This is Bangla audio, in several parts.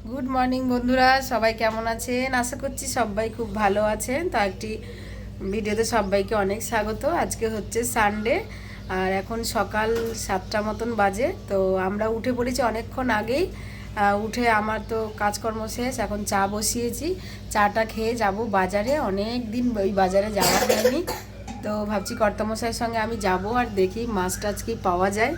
গুড মর্নিং বন্ধুরা, সবাই কেমন আছেন? আশা করছি সবাই খুব ভালো আছেন। তো একটি ভিডিওতে সবাইকে অনেক স্বাগত। আজকে হচ্ছে সানডে আর এখন সকাল 7টা মতন বাজে। তো আমরা উঠে পড়েছি অনেকক্ষণ আগেই। উঠে আমার তো কাজকর্ম শেষ, এখন চা বসিয়েছি। চাটা খেয়ে যাব বাজারে, অনেক দিন ওই বাজারে যাওয়া হয়নি। তো ভাবছি কর্তামশাইয়ের সঙ্গে আমি যাব আর দেখি মাছ টাছ কি পাওয়া যায়।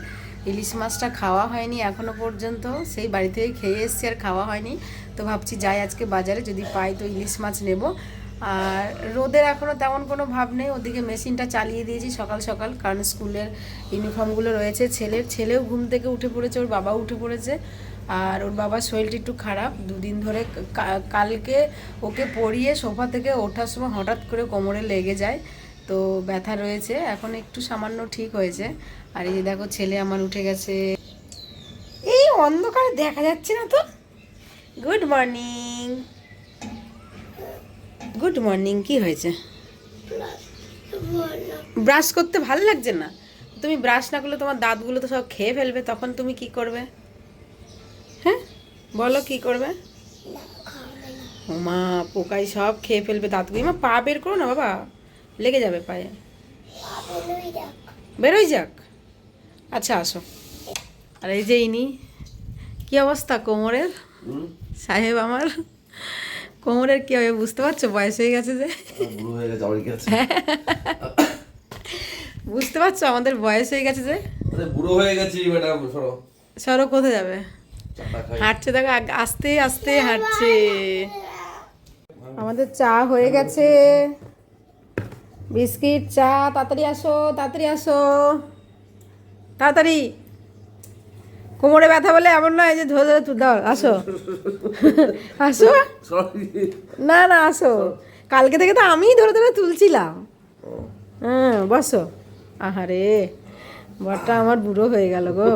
ইলিশ মাছটা খাওয়া হয়নি এখনও পর্যন্ত, সেই বাড়ি থেকে খেয়ে এসছি আর খাওয়া হয়নি। তো ভাবছি যাই আজকে বাজারে, যদি পাই তো ইলিশ মাছ নেব। আর রোদের এখনও তেমন কোনো ভাব নেই, ওদিকে মেশিনটা চালিয়ে দিয়েছি সকাল সকাল, কারণ স্কুলের ইউনিফর্মগুলো রয়েছে। ছেলেও ঘুম থেকে উঠে পড়েছে, ওর বাবাও উঠে পড়েছে। আর ওর বাবার শরীরটা একটু খারাপ, দুদিন ধরে। কালকে ওকে পরিয়ে সোফা থেকে ওঠার সময় হঠাৎ করে কোমরে লেগে যায়, তো ব্যথা রয়েছে। এখন একটু সামান্য ঠিক হয়েছে। আর এই যে দেখো ছেলে আমার উঠে গেছে, এই অন্ধকারে দেখা যাচ্ছে না তো। Good morning, good morning. কি হয়েছে? ব্রাশ করতে ভালো লাগছে না? তুমি ব্রাশ না করলে তোমার দাঁতগুলো তো সব খেয়ে ফেলবে, তখন তুমি কি করবে? হ্যাঁ বলো, কি করবে? মা পোকাই সব খেয়ে ফেলবে দাঁতগুলো। মা পা বের করো না বাবা, লেগে যাবে পায়ে। বেরোই যাক। আচ্ছা আসো। আর এই যে ইনি, কি অবস্থা কোমরের? সাহেব আমার কোমরের কি হবে বুঝতে পারছো? বয়স হয়ে গেছে যে। বুঝতে পারছো আমাদের বয়স হয়ে গেছে যে। বুড়ো হয়ে গেছি ম্যাডাম। সরো সরো, কোথায় যাবে? হাঁটছে দেখো, আস্তে আস্তে হাঁটছে। আমাদের চা হয়ে গেছে, বিস্কিট, চা। তাড়াতাড়ি আসো, তাড়াতাড়ি আসো, তাড়াতাড়ি। কোমরে ব্যথা বলে এমন নয় যে ধরে ধরে দাও। আসো আসো, না না আসো। কালকে থেকে তো আমিই ধরে ধরে তুলছিলাম। হ্যাঁ বসো। আহারে বরটা আমার বুড়ো হয়ে গেল গো।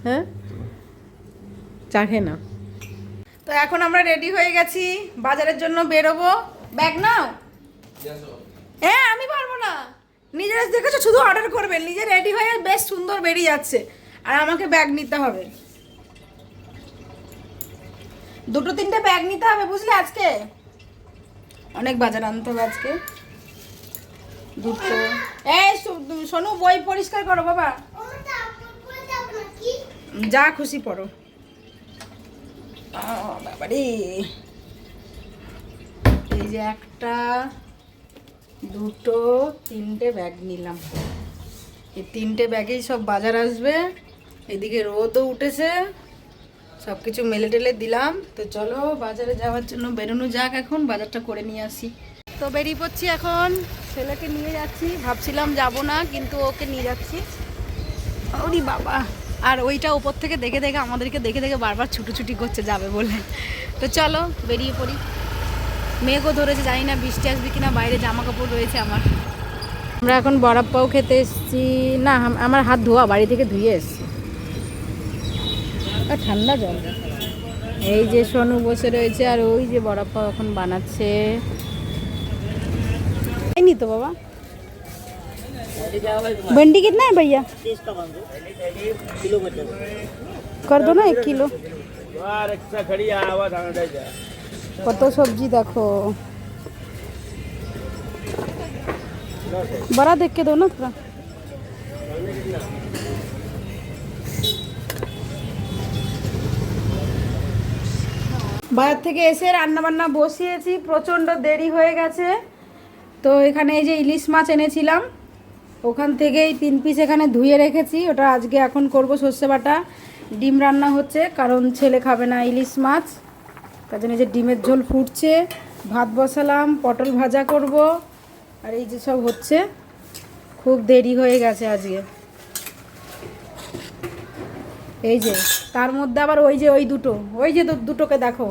হ্যাঁ চা খেয়ে নাও। তো এখন আমরা রেডি হয়ে গেছি, বাজারের জন্য বেরোবো। ব্যাগ নাও। হ্যাঁ আমি পারবো না, নিজেরা দেখেছো শুধু অর্ডার করবেন, নিজে রেডি হয়ে বেশ সুন্দর বেরিয়ে যাচ্ছে, আর আমাকে ব্যাগ নিতে হবে। দুটো তিনটে ব্যাগ নিতে হবে বুঝলে, আজকে অনেক বাজার আনতে হবে আজকে। দুটো। এই শোনো, বই পরিষ্কার করো বাবা, যা খুশি পড়ো। বাবারে, এই যে একটা, দুটো, তিনটে ব্যাগ নিলাম। এই তিনটে ব্যাগেই সব বাজার আসবে। এদিকে রোদও উঠেছে, সব কিছু মেলে টেলে দিলাম। তো চলো বাজারে যাওয়ার জন্য বেরোনো যাক, এখন বাজারটা করে নিয়ে আসি। তো বেরিয়ে পড়ছি এখন, ছেলেকে নিয়ে যাচ্ছি। ভাবছিলাম যাব না, কিন্তু ওকে নিয়ে যাচ্ছি। ওরে বাবা, আর ওইটা ওপর থেকে দেখে দেখে আমাদেরকে দেখে দেখে বারবার ছুটোছুটি করছে যাবে বলে। তো চলো বেরিয়ে পড়ি। মেঘও ধরেছে, জানি না বৃষ্টি আসবে কিনা, বাইরে জামা কাপড় রয়েছে আমার। আমরা এখন বড়াপ পাও খেতে এসেছি। না আমার হাত ধোয়া, বাড়ি থেকে ধুয়ে এসছি। আর ঠান্ডা জল। এই যে সোনু বসে রয়েছে, আর ওই যে বড়াপ পাও এখন বানাচ্ছে। नहीं तो बाबा, भिंडी कितना है भैया? कर दो ना 1 किलो। কত সবজি দেখো, बड़ा देख के दो ना थोड़ा। বাজার থেকে এসে রান্না বান্না বসিয়েছি, প্রচণ্ড দেরি হয়ে গেছে। তো এখানে এই যে ইলিশ মাছ এনেছিলাম, ওখান থেকেই 3 পিস এখানে ধুয়ে রেখেছি। ওটা আজকে এখন করব সর্ষে বাটা। ডিম রান্না হচ্ছে, কারণ ছেলে খাবে না ইলিশ মাছ, তার জন্য যে ডিমের ঝোল ফুটছে। ভাত বসালাম, পটল ভাজা করব, আর এই যে সব হচ্ছে। খুব দেরি হয়ে গেছে আজকে। এই যে তার মধ্যে আবার ওই যে ওই দুটো, ওই যে দুটোকে দেখো,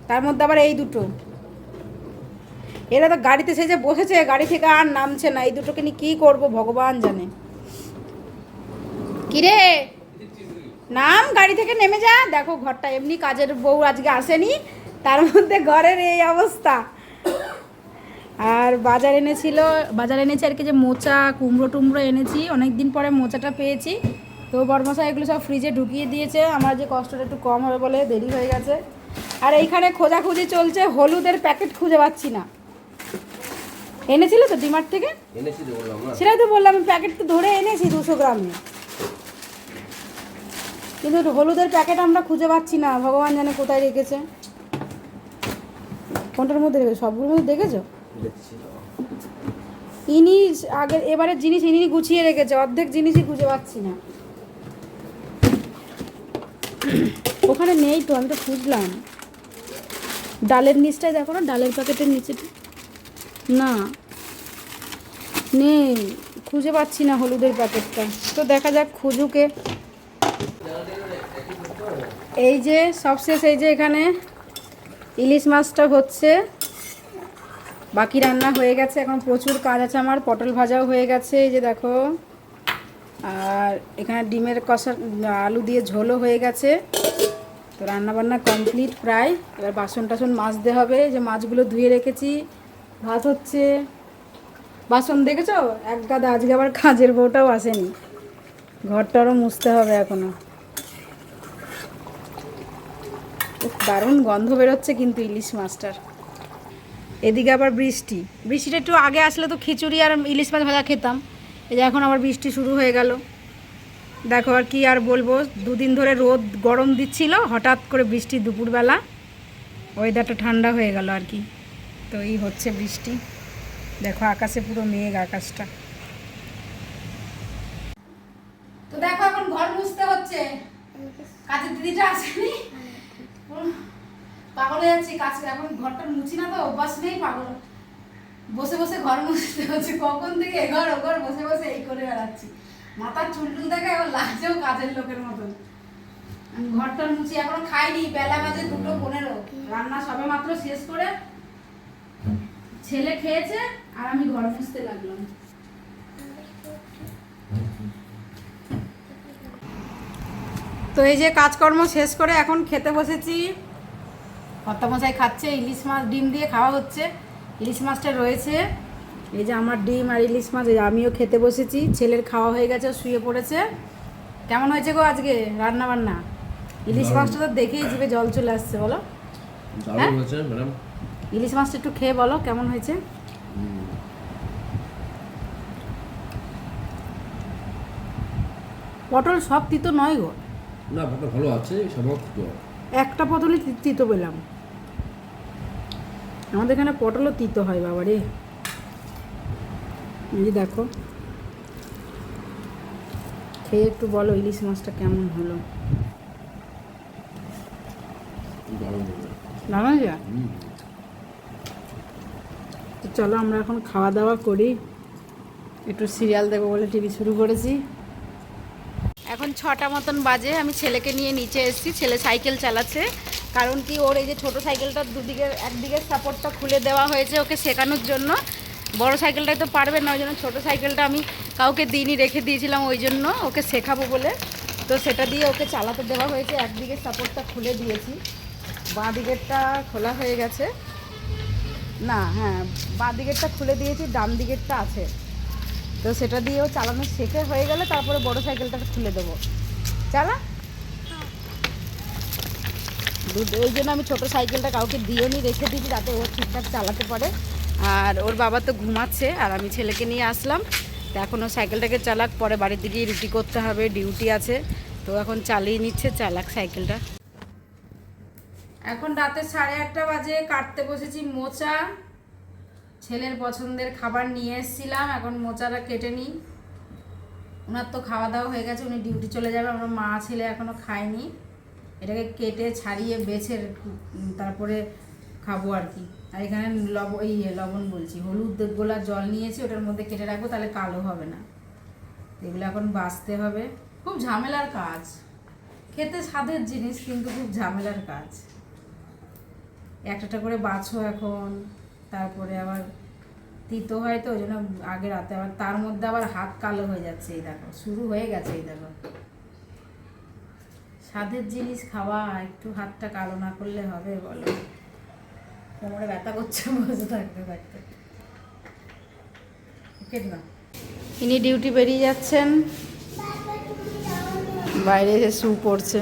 তার মধ্যে আবার এই দুটো। এরা তো গাড়িতে সেজে বসেছে, গাড়ি থেকে আর নামছে না। এই দুটোকে নিয়ে কী করবো ভগবান জানে। কিরে নাম, গাড়ি থেকে নেমে যা। দেখো ঘরটা, এমনি কাজের বউ আজকে আসেনি, তার মধ্যে ঘরের এই অবস্থা। আর বাজার এনেছি আর কি, যে মোচা, কুমড়ো টুমড়ো এনেছি। অনেক দিন পরে মোচাটা পেয়েছি। তো বড়মশাই এগুলো সব ফ্রিজে ঢুকিয়ে দিয়েছে, আমার যে কষ্টটা একটু কম হবে বলে দেরি হয়ে গেছে। আর এইখানে খোঁজাখুঁজি চলছে, হলুদের প্যাকেট খুঁজে পাচ্ছি না। এনেছিলে তো ডিমার্ট থেকে? এনেছি তো বললাম না। সেটাই তো বললাম, প্যাকেট তো ধরে এনেছি 200 গ্রামে, কিন্তু হলুদের প্যাকেট আমরা খুঁজে পাচ্ছি না। ভগবান জানে কোথায় রেখেছে। কোনটার মধ্যে রেখেছে? সবগুলোর মধ্যে দেখেছো? দেখছি তো। ইনি আগের এবারের জিনিস ইনি গুছিয়ে রেখেছে, অর্ধেক জিনিসই খুঁজে পাচ্ছি না। ওখানে নেই তো, আমি তো খুঁজলাম। ডালের নিচটায় দেখো না, ডালের প্যাকেটের নিচে না, নেই, খুঁজে পাচ্ছি না হলুদের প্যাকেটটা। তো দেখা যাক খুঁজুকে। এই যে সবশেষ, এই যে এখানে ইলিশ মাছটা হচ্ছে, বাকি রান্না হয়ে গেছে। এখন প্রচুর কাজ আছে আমার। পটল ভাজাও হয়ে গেছে, এই যে দেখো। আর এখানে ডিমের কষা, আলু দিয়ে ঝোলও হয়ে গেছে। তো রান্নাবান্না কমপ্লিট প্রায়। এবার বাসন টাসন মাজতে হবে, যে মাছগুলো ধুয়ে রেখেছি। ভাত হচ্ছে, বাসন দেখেছো এক গাদা। আজকে আবার কাজের বউটাও আসেনি, ঘরটারও মুছতে হবে এখনো। দারুণ গন্ধ বেরোচ্ছে কিন্তু ইলিশ মাছটার। এদিকে আবার বৃষ্টি, বৃষ্টিটা একটু আগে আসলে তো খিচুড়ি আর ইলিশ মাছ ভাজা খেতাম। এই যে এখন আবার বৃষ্টি শুরু হয়ে গেল। দেখো আর কি আর বলবো, দুদিন ধরে রোদ গরম দিচ্ছিল, হঠাৎ করে বৃষ্টি দুপুরবেলা, ওয়েদারটা ঠান্ডা হয়ে গেল আর কি। তো এই হচ্ছে বৃষ্টি। দেখো আকাশে পুরো মেঘ, আকাশটা। তো দেখো এখন ঘর মুছতে হচ্ছে, কাজের দিদিটা আসেনি, পাগল হয়ে যাচ্ছি কাজ। এখন ঘরটা মুছি না তো, অভ্যাস নেই, পাগল। বসে বসে ঘর মুছতে হচ্ছে, কখন থেকে এঘর ওঘর বসে বসে এই করে বেড়াচ্ছি। মাথার চুল টুল দেখে এখন লাগছেও কাজের লোকের মতন। ঘরটা মুছি, এখনো খাইনি, বেলা বাজে 2:15। রান্না সবে মাত্র শেষ করে ছেলে খেয়েছে আর আমি ঘর মুছতে লাগলাম। তো এই যে কাজকর্ম শেষ করে এখন খেতে বসেছি। কর্তামশাই খাচ্ছে, ইলিশ মাছ ডিম দিয়ে খাওয়া হচ্ছে। ইলিশ মাছটা রয়েছে, এই যে আমার ডিম আর ইলিশ মাছ। আমিও খেতে বসেছি, ছেলের খাওয়া হয়ে গেছে, শুয়ে পড়েছে। কেমন হয়েছে গো আজকে রান্না বান্না? ইলিশ মাছটা তো দেখেই জিভে জল চলে আসছে, বলো। দারুণ হয়েছে ম্যাডাম। ইলিশ মাছটা একটু খেয়ে বলো কেমন হয়েছে। পটল সব তিতো নয় গো। না, ভাতটা ভালো আছে, সব তো। একটা পটলই তিতো পেলাম। আমাদের এখানে পটলও তিতো হয় বাবা রে। এই দেখো, খেয়ে একটু বলো ইলিশ মাছটা কেমন হলো। দারুণ যা। তো চলো আমরা এখন খাওয়া দাওয়া করি। একটু সিরিয়াল দেখবো বলে টিভি শুরু করেছি। এখন 6টা মতন বাজে, আমি ছেলেকে নিয়ে নিচে এসেছি। ছেলে সাইকেল চালাচ্ছে, কারণ কি ওর এই যে ছোটো সাইকেলটা একদিকের সাপোর্টটা খুলে দেওয়া হয়েছে ওকে শেখানোর জন্য। বড় সাইকেলটাই তো পারবে না, ওই জন্য ছোটো সাইকেলটা আমি কাউকে দিনই রেখে দিয়েছিলাম, ওই জন্য ওকে শেখাবো বলে। তো সেটা দিয়ে ওকে চালাতে দেওয়া হয়েছে। একদিকের সাপোর্টটা খুলে দিয়েছি, বাঁ দিকেরটা খোলা হয়ে গেছে না, হ্যাঁ বাঁ দিকেরটা খুলে দিয়েছি, ডান দিকেরটা আছে। তো সেটা দিয়েও চালানো শেখে হয়ে গেলে তারপরে বড় সাইকেলটা খুলে দেবো। চালা, ওই জন্য আমি ছোটো সাইকেলটা কাউকে দিয়েও নি, রেখে দিয়েছি যাতে ও ঠিকঠাক চালাতে পারে। আর ওর বাবা তো ঘুমাচ্ছে, আর আমি ছেলেকে নিয়ে আসলাম। তো এখন ও সাইকেলটাকে চালাক, পরে বাড়ির দিকে রুটি করতে হবে, ডিউটি আছে। তো এখন চালিয়ে নিচ্ছে, চালাক সাইকেলটা। এখন রাতে 8:30 বাজে, কাটতে বসেছি মোচা। ছেলের পছন্দের খাবার নিয়ে এসেছিলাম, এখন মোচাটা কেটে নিই। ওনার তো খাওয়া দাওয়া হয়ে গেছে, উনি ডিউটি চলে যাবে। আমরা মা ছেলে এখনও খাইনি। এটাকে কেটে ছাড়িয়ে বেছে তারপরে খাবো আর কি। আর এখানে লবণ বলছি, হলুদ গোলা জল নিয়েছি, ওটার মধ্যে কেটে রাখবো, তাহলে কালো হবে না। এগুলো এখন বাছতে হবে, খুব ঝামেলার কাজ। খেতে স্বাদের জিনিস, কিন্তু খুব ঝামেলার কাজ। একটা করে বাছো এখন, তারপরে আবার তিতো হয়, তো ওই জন্য আগে রাতে আবার তার মধ্যে আবার হাত কালো হয়ে যাচ্ছে। এই দেখো শুরু হয়ে গেছে, এই দেখো। স্বাদের জিনিস খাওয়া, একটু হাতটা কালো না করলে হবে বলো? কোমরে ব্যথা করছে বসে থাকতে থাকতে। না, ইনি ডিউটি বেরিয়ে যাচ্ছেন, বাইরে এসে শু পড়ছে।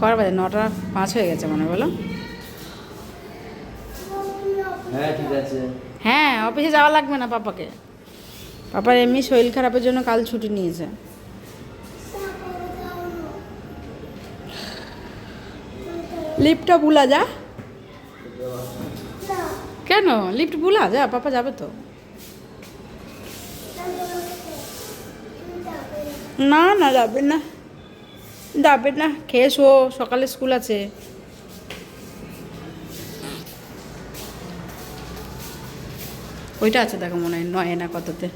কর বাজে 9:05 হয়ে গেছে মনে হয়, বলো? হ্যাঁ ঠিক আছে। হ্যাঁ, অফিসে যাওয়া লাগবে না পাপাকে। পাপার এমনি শরীর খারাপের জন্য কাল ছুটি নিয়েছে। লিফটটা ভুলা যা। কেন লিফট ভুলা যা, পাপা যাবে তো। না না যাবে না, যাবে না, খেয়ে শো, সকালে স্কুল আছে। ওইটা আছে দেখো মনে হয় 9 না কততে।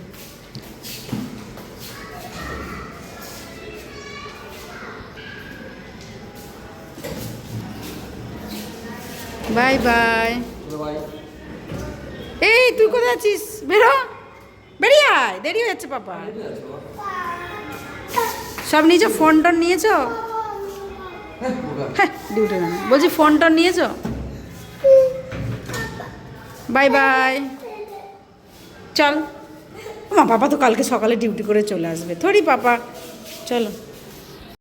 Bye bye. এই তুই কোথায় আছিস? বেরো, বেরিয়ে আয়, দেরি হয়ে যাচ্ছে পাপা। সব নিয়েছো? ফোন টোন নিয়েছো? হ্যাঁ ডিউটি না, বলছি ফোন টোন নিয়েছো? বাই বাই, চল। মা পাপা তো কালকে সকালে ডিউটি করে চলে আসবে, থরি পাপা, চলো।